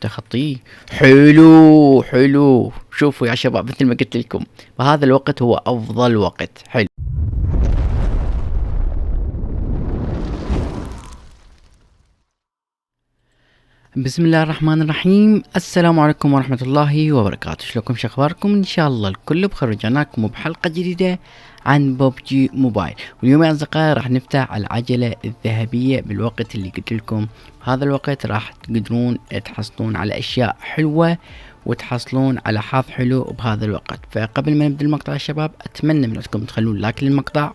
تخطيه. حلو حلو. شوفوا يا شباب مثل ما قلت لكم، فهذا الوقت هو افضل وقت. حلو. بسم الله الرحمن الرحيم. السلام عليكم ورحمة الله وبركاته. شلونكم؟ شخباركم؟ ان شاء الله الكل بخير. رجعناكم بحلقة جديدة عن ببجي موبايل. واليوم يا اصدقائي راح نفتح العجلة الذهبية بالوقت اللي قلت لكم. هذا الوقت راح تقدرون تحصلون على اشياء حلوة وتحصلون على حظ حلو بهذا الوقت. فقبل ما نبدأ المقطع يا شباب، اتمنى منكم تخلون لايك للمقطع،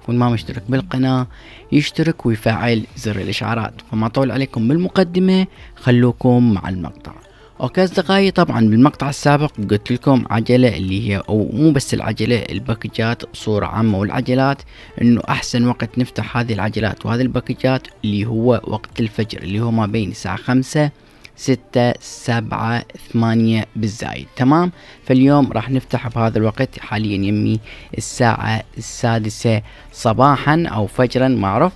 واللي ما مشترك بالقناة يشترك ويفعل زر الاشعارات. فما اطول عليكم بالمقدمة، خلوكم مع المقطع. اوكي اصدقائي، طبعا بالمقطع السابق قلت لكم عجلة اللي هي، او مو بس العجلة، الباكجات بصورة عامة والعجلات، انه احسن وقت نفتح هذه العجلات وهذه الباكجات اللي هو وقت الفجر، اللي هو ما بين الساعة 5 6 7 8 بالزايد. تمام. فاليوم راح نفتح بهذا الوقت حاليا يمي الساعة 6 صباحا او فجرا ما اعرف.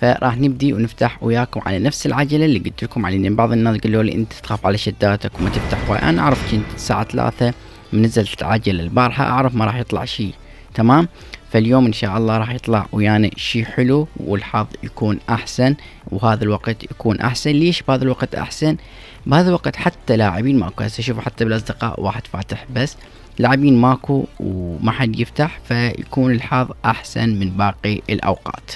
فراح نبدي ونفتح وياكم على نفس العجلة اللي قلت لكم عليها. بعض الناس قالوا لي انت تخاف على شداتك وما تفتح واي. انا اعرف كنت الساعة 3 نزلت العجلة البارحة، اعرف ما راح يطلع شيء. تمام. فاليوم ان شاء الله راح يطلع ويانا شيء حلو والحظ يكون احسن وهذا الوقت يكون احسن. ليش بهذا الوقت احسن؟ بهذا الوقت حتى لاعبين ماكو. هسه شوفوا حتى بالاصدقاء واحد فاتح بس، لاعبين ماكو وما حد يفتح، فيكون الحظ احسن من باقي الاوقات.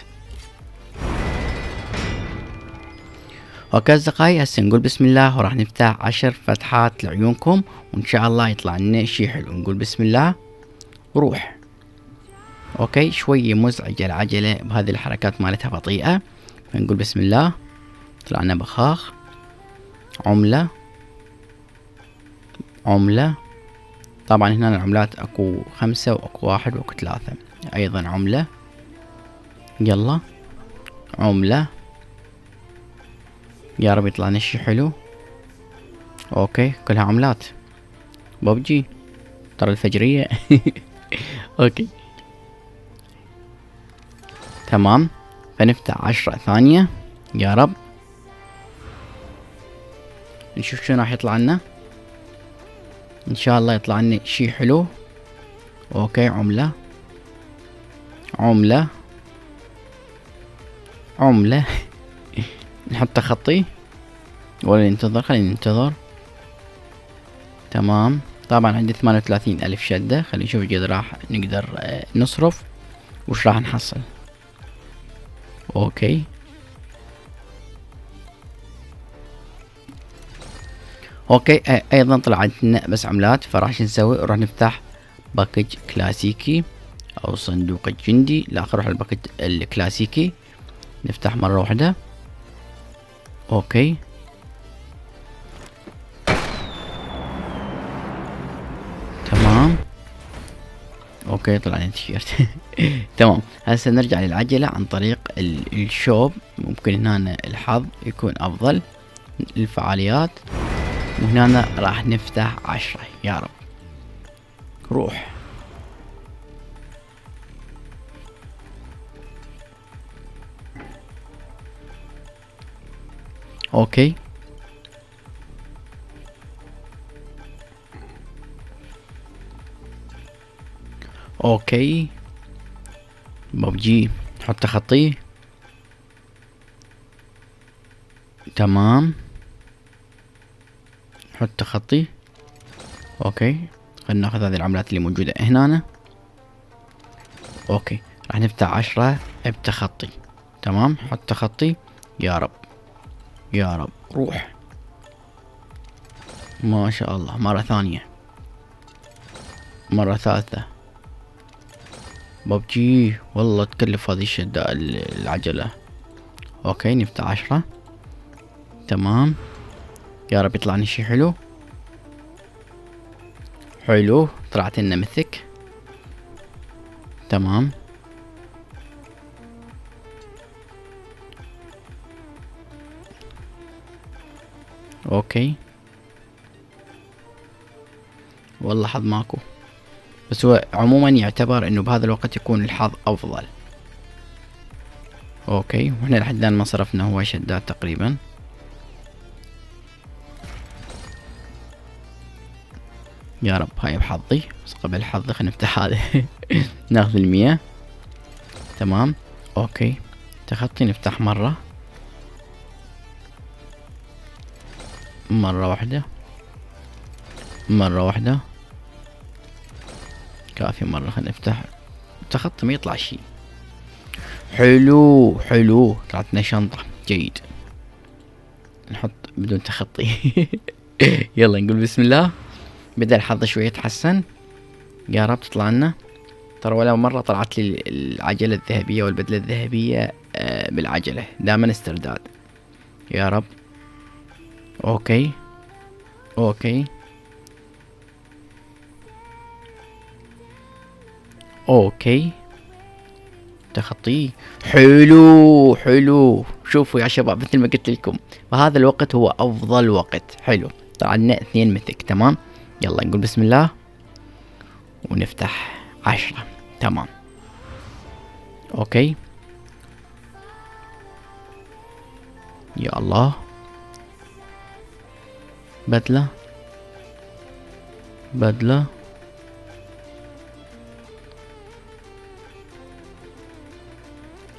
اوكي اصدقائي، هسه نقول بسم الله وراح نفتح 10 فتحات لعيونكم وان شاء الله يطلع لنا شي حلو. نقول بسم الله وروح. اوكي شوية مزعجة العجلة بهذه الحركات مالتها بطيئة، فنقول بسم الله. طلعنا بخاخ، عملة، عملة. طبعا هنا العملات اكو 5 واكو 1 واكو 3. ايضا عملة. يلا عملة. يا رب يطلع لنا شي حلو. اوكي كلها عملات. ببجي ترى الفجرية. اوكي تمام. فنفتح 10 ثانية يا رب. نشوف شنو راح يطلع لنا. ان شاء الله يطلع لنا شي حلو. اوكي عملة، عملة، عملة. نحط خطي ولا ننتظر؟ خلينا ننتظر. تمام. طبعا عندي 38 ألف شدة. خلينا نشوف قد راح نقدر نصرف وش راح نحصل. اوكي اوكي. ايضا طلعت لنا بس عملات. فراح شو نسوي؟ نروح نفتح باكج كلاسيكي او صندوق الجندي. لا نروح الباكج الكلاسيكي، نفتح مرة واحدة. اوكي تمام. اوكي طلع لي تيشيرت. تمام. هسه نرجع للعجلة عن طريق الشوب. ممكن هنا الحظ يكون افضل، الفعاليات. وهنا راح نفتح 10 يا رب. روح. اوكي اوكي. ببجي حط خطي. تمام حط خطي. اوكي خلينا ناخذ هذه العملات اللي موجودة هنا. اوكي راح نفتح 10 بتخطي. تمام حط خطي يا رب يا رب. روح. ما شاء الله. مرة ثانية، مرة ثالثة. ببجي والله تكلف هذه الشدة العجلة. اوكي نفتح 10. تمام يا رب يطلعني شي حلو. حلو طلعت لنا مثك. تمام اوكي. والله حظ ماكو، بس هو عموما يعتبر انه بهذا الوقت يكون الحظ افضل. اوكي وهنا لحد الان ما صرفنا هو شدات تقريبا. يا رب هاي بحظي، بس قبل حظي خلينا نفتح هذا. ناخذ 100. تمام اوكي. تخطي نفتح مرة واحدة، مرة واحدة كافي. مرة خلينا نفتح تخطي ما يطلع شي. حلو طلعت لنا شنطة. جيد. نحط بدون تخطي. يلا نقول بسم الله. بدأ الحظ شوية يتحسن، يا رب تطلع لنا. ترى ولا مرة طلعت لي العجلة الذهبية والبدلة الذهبية بالعجلة، دائما استرداد. يا رب. اوكي اوكي اوكي. تخطيه. حلو. شوفوا يا شباب، مثل ما قلت لكم فهذا الوقت هو افضل وقت. حلو. طلع لنا 2 ميثك. تمام. يلا نقول بسم الله ونفتح 10. تمام اوكي. يا الله. بدلة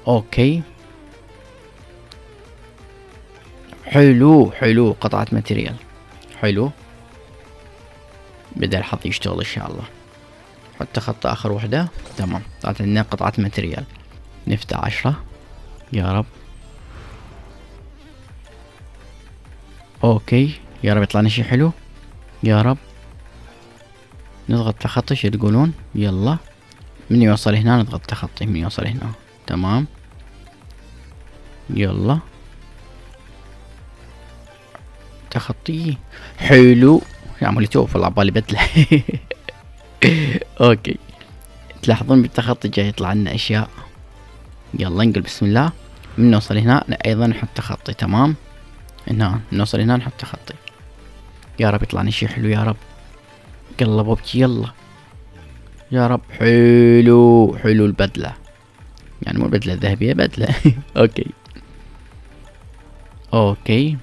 اوكي. حلو قطعة ماتريال. حلو. بدأ الحظ يشتغل ان شاء الله. حتى خط اخر وحدة. تمام. طلعت لنا قطعة ماتريال. نفتح 10. يا رب. اوكي. يا رب يطلع لنا شي حلو. يا رب. نضغط تخطي. شو تقولون؟ يلا. من يوصل هنا نضغط تخطي، من يوصل هنا. تمام. يلا تخطي. حلو. عملي توف والله عبالي بدلة. اوكي. تلاحظون بالتخطي جاي يطلع لنا اشياء. يلا نقول بسم الله. من نوصل هنا ايضا نحط تخطي. تمام. هنا نوصل هنا نحط تخطي. يا رب يطلع لنا شي حلو يا رب. يلا بوبجي يلا. يا رب. حلو البدلة، يعني مو البدلة الذهبية، بدلة. اوكي.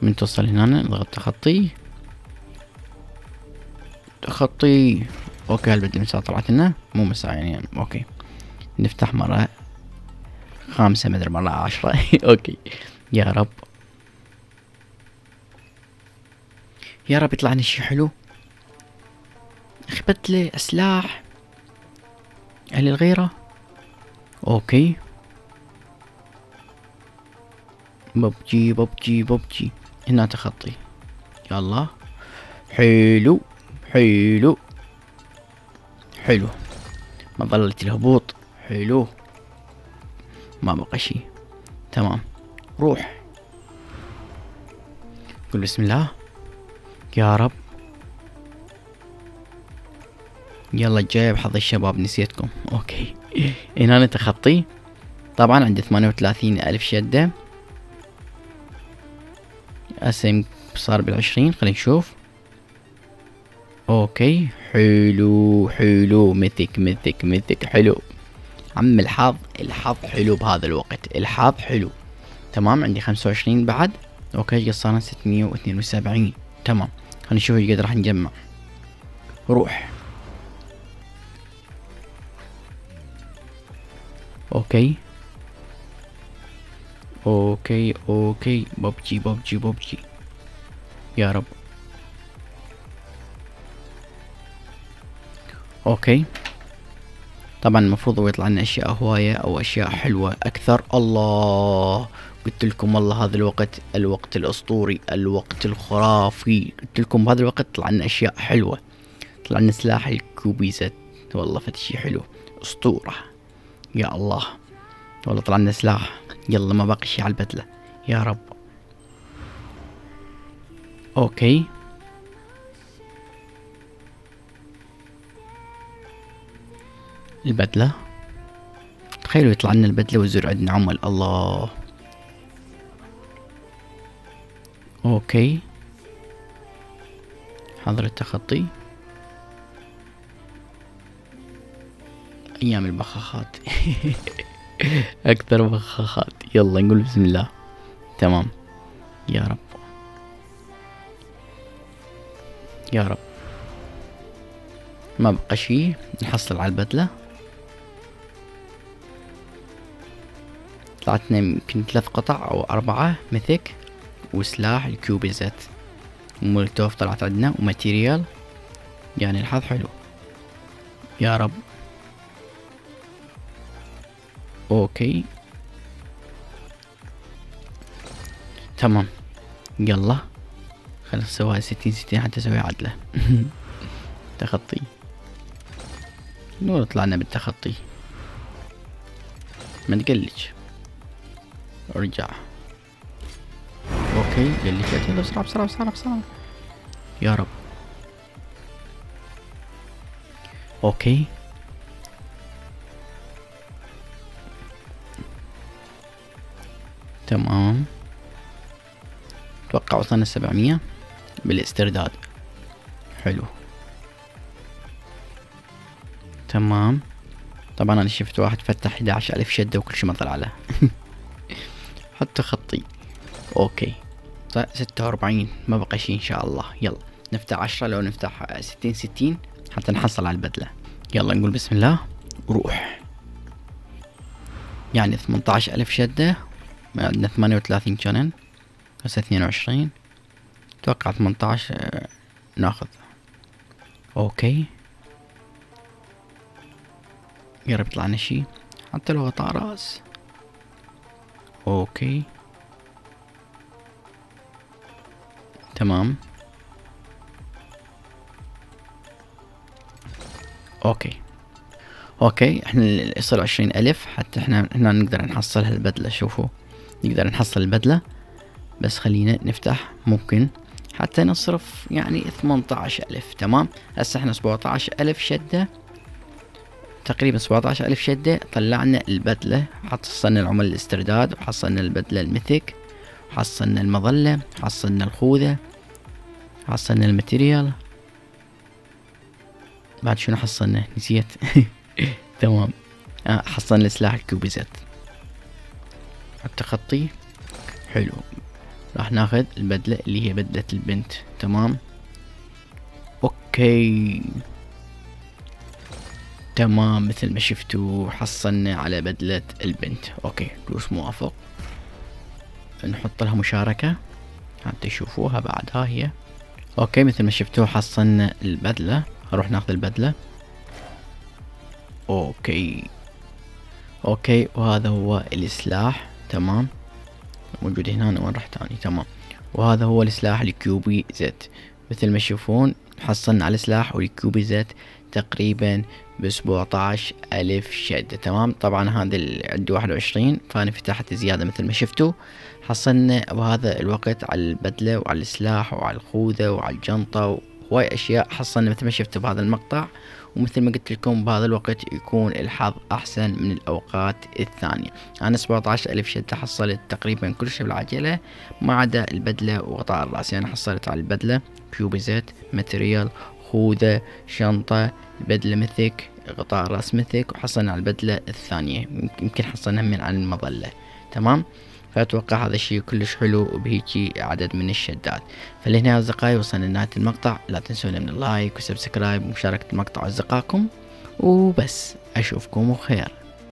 من توصل هنا نضغط تخطي. اوكي. البدلة مساء طلعت لنا، مو مساء يعني. اوكي. نفتح مرة 5 مدري مرة 10. اوكي. يا رب يطلع لنا شي حلو. اخي بدلة، سلاح، اهل الغيرة. اوكي. ببجي هنا تخطي. يلا. حلو. مظلة الهبوط. حلو. ما بقى شي. تمام. روح. قل بسم الله. يا رب. يلا الجاي بحظ الشباب، نسيتكم. اوكي. هنا تخطي. طبعا عندي 38,000 شدة. اسم صار بال20. خلينا نشوف. اوكي. حلو. ميثك. حلو. عم الحظ حلو بهذا الوقت. الحظ حلو. تمام. عندي 25 بعد. اوكي. قصرنا 672. تمام. خلينا نشوف ايش قد راح نجمع. روح. اوكي. ببجي. يا رب. اوكي. طبعا المفروض هو يطلع لنا اشياء هواية او اشياء حلوة اكثر. الله. قلت لكم والله هذا الوقت الاسطوري، الوقت الخرافي. قلت لكم بهذا الوقت طلع لنا اشياء حلوة. طلع لنا سلاح الكوبيزت، والله فتشي حلو، اسطورة. يا الله. والله طلع لنا سلاح. يلا ما باقي شي على البدلة. يا رب. اوكي. البدلة. تخيلوا يطلع لنا البدلة ويزور عندنا عمل. الله. اوكي. حظر التخطي. ايام البخاخات. اكثر بخاخات. يلا نقول بسم الله. تمام. يا رب. ما بقى شي، نحصل على البدلة. طلعتنا يمكن 3 قطع او 4 مثك، وسلاح الكيوبيزات ومولوتوف طلعت عندنا، وماتيريال. يعني الحظ حلو يا رب. اوكي تمام، يلا خلينا نسويها 60 حتى اسوي عدلة. تخطي، نور طلعنا بالتخطي، ما تقلج. ارجع. اوكي قلجت، يلا بسرعة بسرعة بسرعة بسرعة يا رب. اوكي تمام. اتوقع وصلنا 700 بالاسترداد. حلو تمام. طبعا انا شفت واحد فتح 11,000 شدة وكل شي ما طلع له. حتى خطي. اوكي 46 ما بقى شي ان شاء الله. يلا نفتح 10، لو نفتح 60 حتى نحصل على البدلة. يلا نقول بسم الله وروح. يعني 18,000 شدة، عندنا 38 كانن، هسه 22. اتوقع 18 ناخذ. اوكي يا رب يطلع لنا شي حتى لو غطاء راس. اوكي تمام. اوكي احنا يصل 20,000 حتى احنا نقدر نحصل هالبدلة. شوفوا نقدر نحصل البدلة، بس خلينا نفتح ممكن حتى نصرف يعني 18,000. تمام. هسه احنا 17,000 شدة تقريبا، 17,000 شدة طلعنا البدلة. حصلنا العمل الاسترداد، وحصلنا البدلة الميثيك، وحصلنا المظلة، حصلنا الخوذة، حصلنا الماتيريال. بعد شنو حصلنا؟ نسيت. تمام. حصلنا سلاح الكوبيزات. التخطي حلو. راح ناخذ البدلة اللي هي بدلة البنت. تمام. اوكي تمام، مثل ما شفتوا حصلنا على بدلة البنت. اوكي دوس موافق، نحط لها مشاركة حتى يشوفوها بعد. ها هي. اوكي مثل ما شفتوا حصلنا البدلة. هروح ناخذ البدلة. اوكي وهذا هو السلاح. تمام موجود هنا، وين راح تاني. تمام. وهذا هو السلاح الكيوبي زد. مثل ما تشوفون حصلنا على السلاح والكيوبي زد تقريبا ب17,000 شدة. تمام. طبعا هذا عندي 21، فانا فتحت زيادة مثل ما شفتوا. حصلنا بهذا الوقت على البدلة وعلى السلاح وعلى الخوذة وعلى الجنطة وهواي اشياء حصلنا مثل ما شفتوا بهذا المقطع. ومثل ما قلت لكم بهذا الوقت يكون الحظ احسن من الاوقات الثانية. انا 17,000 شدة حصلت تقريبا كل شيء بالعجلة ما عدا البدلة وغطاء الراس. يعني حصلت على البدلة، كيوبيزات، ماتريال، خوذة، شنطة، البدلة مثك، غطاء الراس مثك، وحصلنا على البدلة الثانية يمكن حصلنا من عن المظلة. تمام. فأتوقع هذا الشيء كلش حلو وبهيجي عدد من الشدات. فلهنا أصدقائي وصلنا لنهاية المقطع. لا تنسونا من اللايك وسبسكرايب ومشاركة المقطع أصدقائكم، وبس أشوفكم بخير.